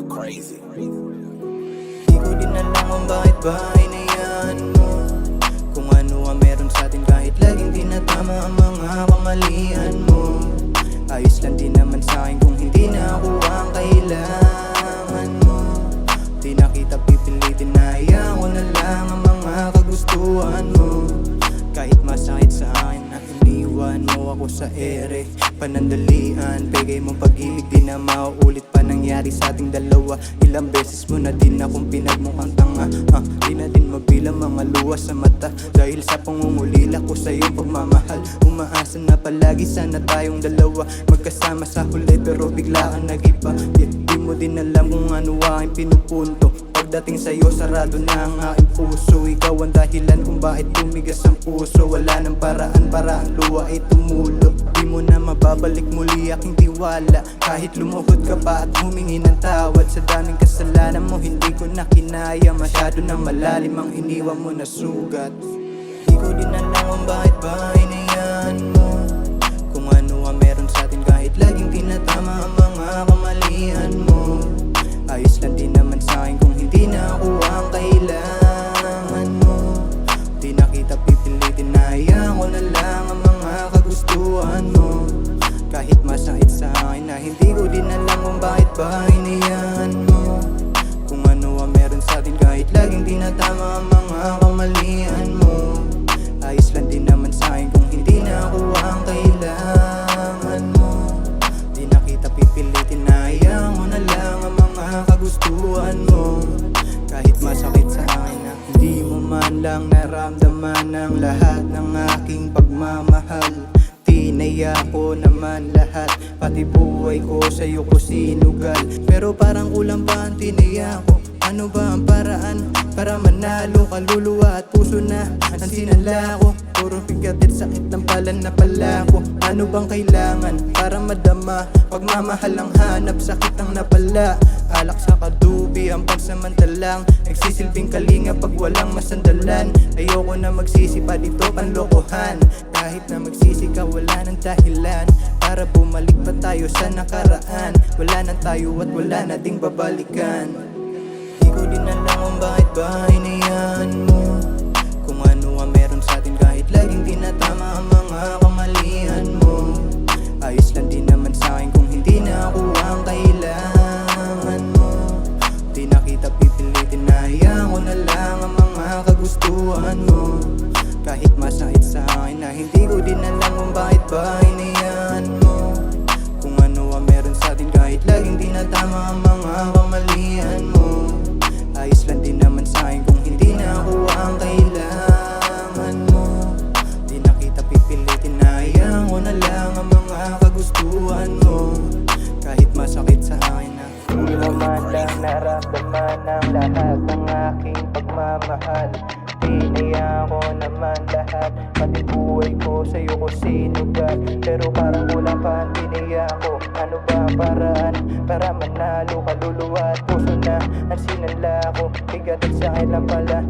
crazy. Di ko din alam kung bakit ba hinayaan mo kung ano ang meron sa atin kahit laging tinatama ang mga kamalian mo. Ayos lang din naman sa'kin kung hindi na ako ang kailangan mo. Di na kita pipilitin na hayaan ko na lang ang mga kagustuhan mo. Kahit masakit sa akin na iniwan mo ako sa ere, panandalian, bigay mong pag-ibig di na mauulit pa nangyari sa ating dalawa. Ilang beses mo na din akong pinagmukhang tanga, di na din mabilang mga luha sa mata dahil sa pangungulila ko sa iyong pagmamahal. Umaasa na palagi sana tayong dalawa magkasama sa huli pero bigla kang nag-iba. Di mo din alam kung ano aking pinupunto. Pagdating sa'yo sarado na ang aking puso. Ikaw ang dahilan kung bakit tumigas ang puso. Wala nang paraan para ang luha ay tumulo. Di mo na mababalik muli aking tiwala kahit lumuhod ka pa at humingi ng tawad. Sa daming kasalanan mo hindi ko na kinaya. Masyado na malalim ang iniwan mo na sugat. Di ko din alam kung bakit ba hinayaan mo kung ano ang meron sa atin kahit laging tinatama ang mga kamalian mo. Ayos lang din naman sa'kin kung hindi na ako ang kailangan mo. Di na kita pipilitin na hayaan ko na lang ang mga kagustuhan mo. Kahit masakit sa akin na hindi ko din alam kung bakit ba hinayaan mo kung ano ang meron sa atin kahit laging tinatama ang mga kamalian mo. Ayos lang din naman sa'kin kung hindi na ako ang kailangan mo. Di na kita pipilitin na hayaan ko na lang ang mga kagustuhan mo. Kahit masakit sa akin na hindi mo man lang naramdaman ang lahat ng aking pagmamahal. Tinaya ko naman lahat, pati buhay ko sa'yo ko sinugal. Pero parang kulang pa ang tinaya ko. Ano ba ang paraan para manalo? Kaluluwa at puso na ang sinala ko. Puro bigat at sakit ng palan na pala ko. Ano bang kailangan para madama? Pagmamahal ang hanap, sakit ang napala. Alak sa kadubi ang pansamantalang nagsisilbing kalinga pag walang masandalan. Ayoko na magsisi pa dito panlokohan. Kahit na magsisi ka wala nang dahilan para bumalik pa tayo sa nakaraan. Wala na tayo at wala na ding babalikan. Di ko din alam kung bakit ba hinayaan mo kung ano ang meron sa atin kahit laging tinatama ang mga kamalian mo. Ayos lang din naman sa'kin kung hindi na ako ang kailangan mo. Di na kita pipilitin na hayaan ko na lang ang mga kagustuhan mo. Kahit masakit sa akin na hindi ko din alam kung bakit ba hinayaan mo kung ano ang meron sa atin kahit laging tinatama ang mga kamalian mo. Ayos lang din naman sa'kin kung hindi na ako ang kailangan mo. Di na kita pipilitin na hayaan ko na lang ang mga kagustuhan mo. Kahit masakit sa akin na hindi mo man lang naramdaman ang lahat ng aking pagmamahal. Tinaya ko naman lahat, pati buhay ko sa'yo ko sinugal. Pero parang kulang pa ang tinaya ko. Ano ba ang paraan para manalo? Kaluluwa at puso na ang sinala ko. Bigat at sakit lang pala